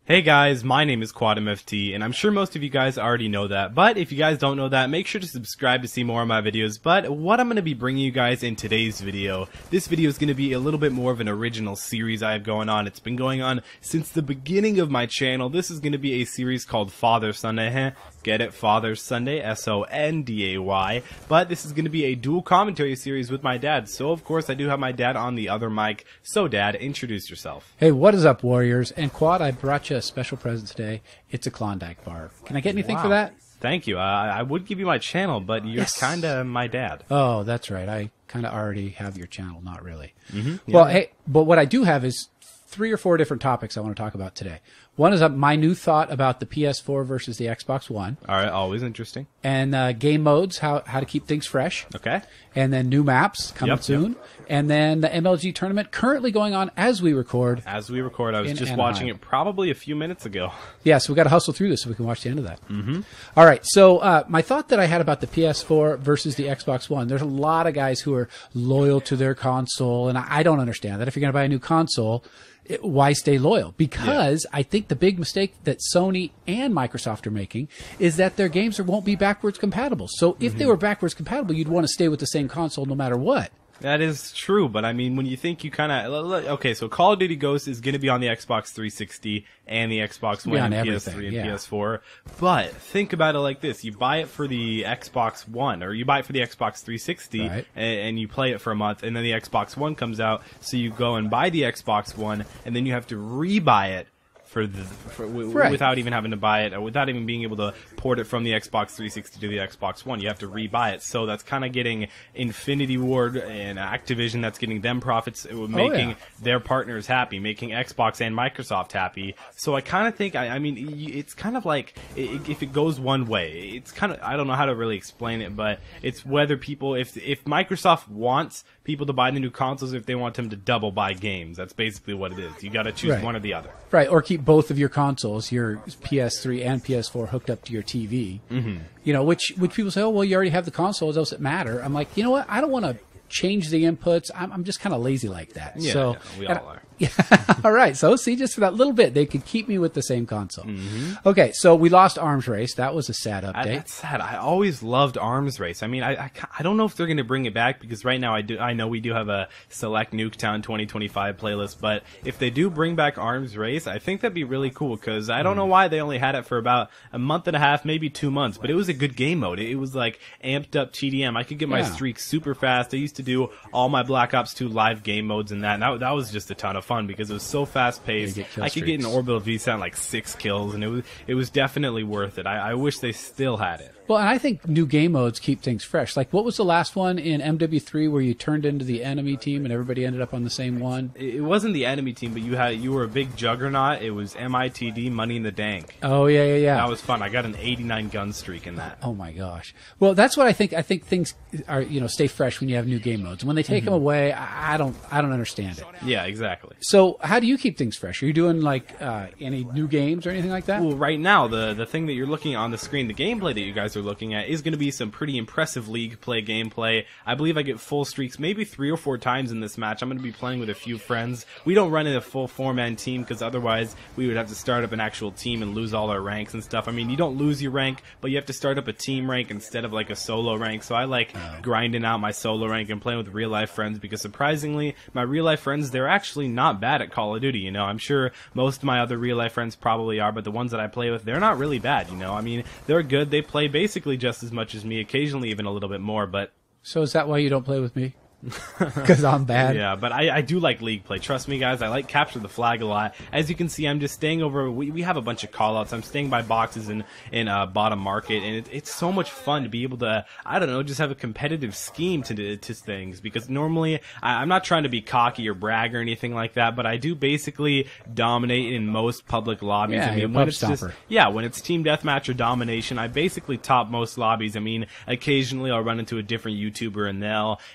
Hey guys, my name is QuadMFT, and I'm sure most of you guys already know that, but if you guys don't know that, make sure to subscribe to see more of my videos. But what I'm going to be bringing you guys in today's video, this video is going to be a little bit more of an original series I have going on. It's been going on since the beginning of my channel. This is going to be a series called Father Sunday, get it? Father Sunday, S-O-N-D-A-Y, but this is going to be a dual commentary series with my dad, so of course I do have my dad on the other mic. So Dad, introduce yourself. Hey, what is up, Warriors? And Quad, I brought you a special present today. It's a Klondike bar. Can I get anything for that? Thank you. I would give you my channel, but you're kind of my dad. Oh, that's right. I kind of already have your channel. Not really. Yeah. Well, hey, but what I do have is 3 or 4 different topics I want to talk about today. One is my new thought about the PS4 versus the Xbox One. All right, always interesting. And game modes, how to keep things fresh. Okay. And then new maps coming soon. Yep. And then the MLG tournament currently going on as we record. As we record. I was just watching it probably a few minutes ago. Yeah, so we got to hustle through this so we can watch the end of that. All right, so my thought that I had about the PS4 versus the Xbox One, there's a lot of guys who are loyal to their console, and I don't understand that. If you're going to buy a new console, why stay loyal? Because I think the big mistake that Sony and Microsoft are making is that their games won't be backwards compatible. So if they were backwards compatible, you'd want to stay with the same console no matter what. That is true, but I mean, when you think you kind of... Okay, so Call of Duty Ghosts is going to be on the Xbox 360 and the Xbox One and PS3 and PS4, but think about it like this. You buy it for the Xbox One, or you buy it for the Xbox 360, and you play it for a month, and then the Xbox One comes out, so you go and buy the Xbox One, and then you have to re-buy it without even having to buy it, or without even being able to port it from the Xbox 360 to the Xbox One. You have to re-buy it. So that's kind of getting Infinity Ward and Activision, that's getting them profits, making their partners happy, making Xbox and Microsoft happy. So I kind of think, I mean, it's kind of like, if it goes one way, it's kind of, I don't know how to really explain it, but it's whether people, if Microsoft wants people to buy the new consoles, if they want them to double buy games. That's basically what it is. You got to choose one or the other. Right, or keep both of your consoles, your PS3 and PS4, hooked up to your TV. You know, which people say, oh, well, you already have the consoles, does it matter? I'm like, you know what? I don't want to change the inputs. I'm just kind of lazy like that. Yeah, so, we all are. Yeah. All right. So, see, just for that little bit, they could keep me with the same console. Okay. So we lost Arms Race. That was a sad update. That's sad. I always loved Arms Race. I mean, I don't know if they're going to bring it back, because right now I know we do have a select Nuketown 2025 playlist, but if they do bring back Arms Race, I think that'd be really cool, because I don't know why they only had it for about a month and a half, maybe 2 months, but it was a good game mode. It was like amped up TDM. I could get my streak super fast. I used to do all my Black Ops 2 live game modes and that. And that was just a ton of fun, because it was so fast paced. I could get an orbital VSAT in like 6 kills, and it was definitely worth it. I wish they still had it. Well, and I think new game modes keep things fresh. Like, what was the last one in MW3 where you turned into the enemy team and everybody ended up on the same one? It wasn't the enemy team, but you were a big juggernaut. It was MITD, Money in the Dank. Oh, yeah. That was fun. I got an 89 gun streak in that. Oh, my gosh. Well, that's what I think. I think things are, stay fresh when you have new game modes. When they take them away, I don't understand it. Yeah, exactly. So how do you keep things fresh? Are you doing, like, any new games or anything like that? Well, right now, the thing that you're looking at on the screen, the gameplay that you guys are looking at, is going to be some pretty impressive league play gameplay. I believe I get full streaks maybe 3 or 4 times in this match. I'm going to be playing with a few friends. We don't run in a full 4-man team, because otherwise we would have to start up an actual team and lose all our ranks and stuff. I mean, you don't lose your rank, but you have to start up a team rank instead of like a solo rank. So I like grinding out my solo rank and playing with real life friends, because surprisingly, my real life friends, they're actually not bad at Call of Duty. I'm sure most of my other real life friends probably are, but the ones that I play with, they're not really bad. I mean, they're good. They play basically just as much as me, occasionally even a little bit more. But so is that why you don't play with me? Because I'm bad. Yeah, but I do like league play. Trust me, guys. I like capture the flag a lot. As you can see, I'm just staying over. We have a bunch of callouts. I'm staying by boxes in bottom market, and it's so much fun to be able to, I don't know, just have a competitive scheme to things. Because normally I'm not trying to be cocky or brag or anything like that, but I do basically dominate in most public lobbies. Yeah, I mean, when it's when it's team deathmatch or domination, I basically top most lobbies. I mean, occasionally I'll run into a different YouTuber,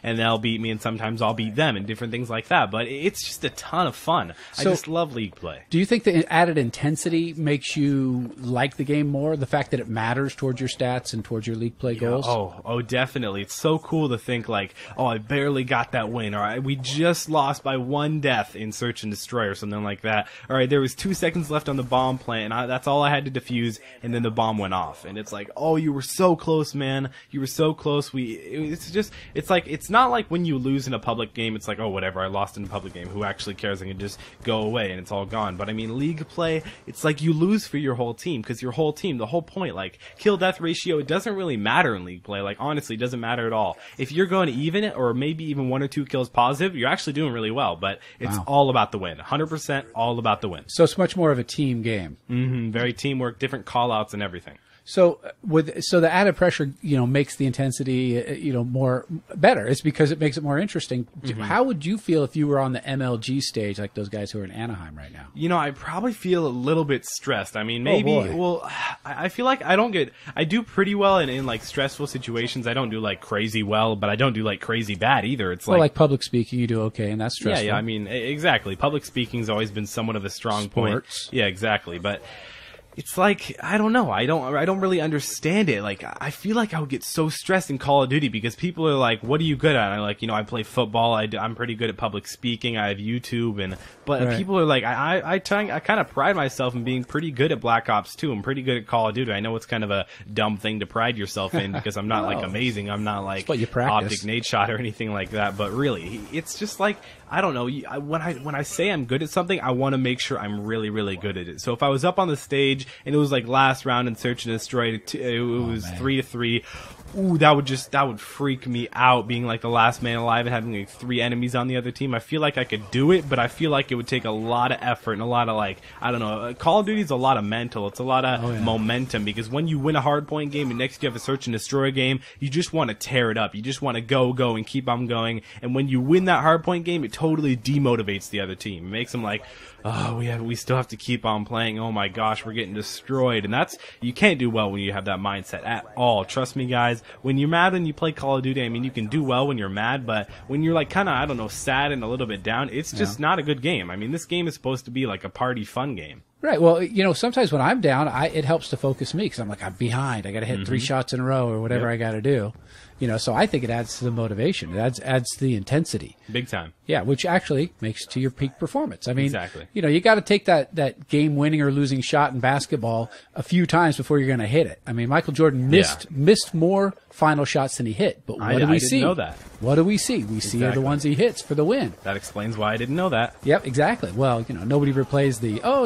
and they'll be beat me, and sometimes I'll beat them, and different things like that. But it's just a ton of fun. I just love League play. Do you think the added intensity makes you like the game more? The fact that it matters towards your stats and towards your League play goals? Oh, definitely. It's so cool to think like, oh, I barely got that win, or we just lost by 1 death in Search and Destroy or something like that. All right, there was 2 seconds left on the bomb plant, and that's all I had to defuse, and then the bomb went off. And it's like, oh, you were so close, man. You were so close. It's not like when you lose in a public game, it's like, oh, whatever, I lost in a public game. Who actually cares? I can just go away and it's all gone. But I mean, League play, it's like you lose for your whole team, because your whole team, the whole point, like kill death ratio, it doesn't really matter in League play. Like honestly, it doesn't matter at all. If you're going to even it, or maybe even 1 or 2 kills positive, you're actually doing really well. But it's all about the win. 100% all about the win. So it's much more of a team game. Very teamwork, different call outs and everything. So the added pressure, makes the intensity, more better. It's because it makes it more interesting. How would you feel if you were on the MLG stage, like those guys who are in Anaheim right now? I probably feel a little bit stressed. I mean, maybe, I feel like I do pretty well in like stressful situations. I don't do like crazy well, but I don't do like crazy bad either. It's like public speaking, you do okay, and that's stressful. Yeah, I mean, exactly. Public speaking's always been somewhat of a strong point. Yeah, exactly. But it's like, I don't know. I don't really understand it. Like, I feel like I would get so stressed in Call of Duty because people are like, what are you good at? And I'm like, I play football. I'm pretty good at public speaking. I have YouTube. But people are like, I kind of pride myself in being pretty good at Black Ops 2. I'm pretty good at Call of Duty. I know it's kind of a dumb thing to pride yourself in because I'm not like amazing. I'm not like Optic Nade Shot or anything like that. But really, it's just like, I don't know. When I say I'm good at something, I want to make sure I'm really, really good at it. So if I was up on the stage and it was like last round in Search and Destroy, it was 3-3. Ooh, that would freak me out, being like the last man alive and having like 3 enemies on the other team. I feel like I could do it, but I feel like it would take a lot of effort and a lot of like, I don't know. Call of Duty is a lot of mental. It's a lot of momentum, because when you win a hardpoint game and next you have a Search and Destroy game, you just want to tear it up. You just want to go and keep on going. And when you win that hardpoint game, it totally demotivates the other team. It makes them like, oh, we still have to keep on playing. Oh my gosh, we're getting destroyed. And you can't do well when you have that mindset at all. Trust me, guys. When you're mad when you play Call of Duty, I mean, you can do well when you're mad, but when you're like kind of, I don't know, sad and a little bit down, it's just not a good game. I mean, this game is supposed to be like a party fun game. Right. Well, sometimes when I'm down, it helps to focus me because I'm like, I'm behind. I got to hit 3 shots in a row or whatever I got to do. So I think it adds to the motivation. It adds to the intensity. Big time. Yeah, which actually makes to your peak performance. I mean, exactly. You got to take that game-winning or losing shot in basketball a few times before you're going to hit it. I mean, Michael Jordan missed more final shots than he hit. But what do we see? I didn't know that. What do we see? We see are the ones he hits for the win. That explains why I didn't know that. Yep, exactly. Well, nobody replays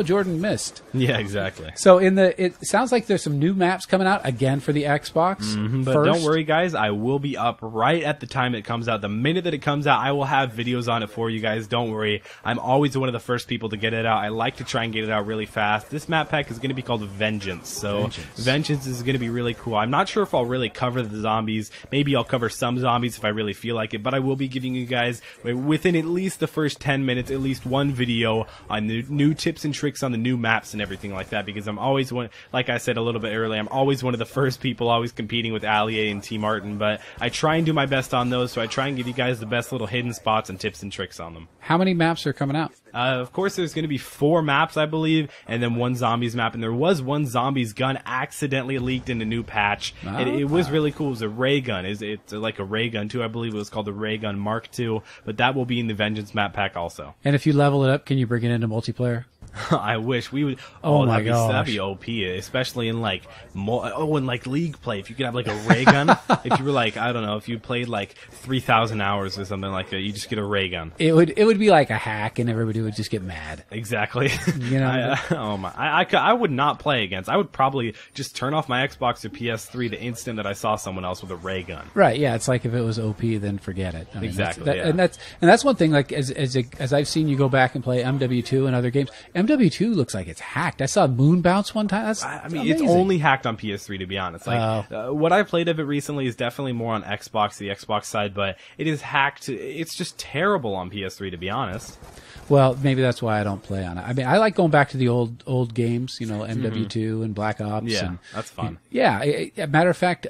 Jordan missed. Yeah, exactly. So it sounds like there's some new maps coming out again for the Xbox. But don't worry, guys. I will be up right at the time it comes out. The minute that it comes out, I will have videos on it for you guys. Don't worry. I'm always one of the first people to get it out. I like to try and get it out really fast. This map pack is going to be called Vengeance. So Vengeance is going to be really cool. I'm not sure if I'll really cover the zombies. Maybe I'll cover some zombies if I really feel like it. But I will be giving you guys, within at least the first 10 minutes, at least one video on the new tips and tricks on the new maps and everything like that. Because I'm always one, like I said a little bit earlier, I'm always one of the first people always competing with Allier and T Martin. But I try and do my best on those, so I try and give you guys the best little hidden spots and tips and tricks on them. How many maps are coming out? Of course, there's going to be 4 maps, I believe, and then 1 zombies map. And there was 1 zombies gun accidentally leaked in a new patch. It was really cool. It was a ray gun. It's like a ray gun, too. I believe it was called the Ray Gun Mark II. But that will be in the Vengeance map pack also. And if you level it up, can you bring it into multiplayer? I wish we would. Oh my gosh, that'd be OP, especially in like in like League play. If you could have like a ray gun, if you were like, I don't know, if you played like 3,000 hours or something like that, you just get a ray gun. It would be like a hack, and everybody would just get mad. Exactly. I would not play against. I would probably just turn off my Xbox or PS3 the instant that I saw someone else with a ray gun. Right. Yeah. It's like if it was OP, then forget it. I mean, exactly. And that's one thing. Like as I've seen you go back and play MW2 and other games. MW2 looks like it's hacked. I saw Moon Bounce one time. That's amazing. It's only hacked on PS3, to be honest. Like what I played of it recently is definitely more on Xbox, the Xbox side, but it is hacked. It's just terrible on PS3, to be honest. Well, maybe that's why I don't play on it. I mean, I like going back to the old games, MW2 and Black Ops. Yeah, and, that's fun. Yeah. Matter of fact,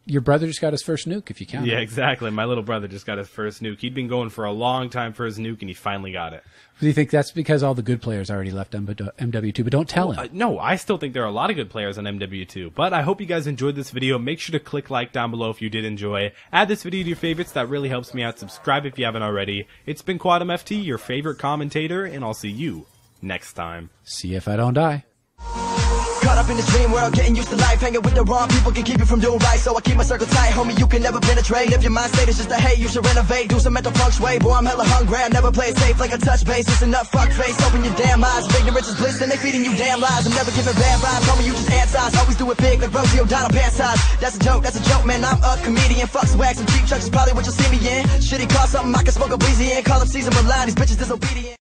your brother just got his first nuke, if you count. Yeah, exactly. My little brother just got his first nuke. He'd been going for a long time for his nuke, and he finally got it. Do you think that's because all the good players already left MW2? But don't tell him. No, I still think there are a lot of good players on MW2. But I hope you guys enjoyed this video. Make sure to click like down below if you did enjoy. Add this video to your favorites. That really helps me out. Subscribe if you haven't already. It's been Quantum FT, your favorite commentator, and I'll see you next time. See if I don't die. Caught up in this dream world, getting used to life. Hanging with the wrong people can keep you from doing right. So I keep my circle tight, homie, you can never penetrate. If your mind state is just a hate, you should renovate. Do some mental feng shui, boy, I'm hella hungry. I never play it safe like a touch base. It's enough fuck face, open your damn eyes. Ignorance is bliss and they feeding you damn lies. I'm never giving bad vibes, homie, you just antis. Always do it big like Rosie O'Donnell pants size. That's a joke, man, I'm a comedian. Fuck swag, some cheap chucks is probably what you'll see me in. Shitty call something I can smoke a breezy in. Call up Caesar Milan, these bitches disobedient.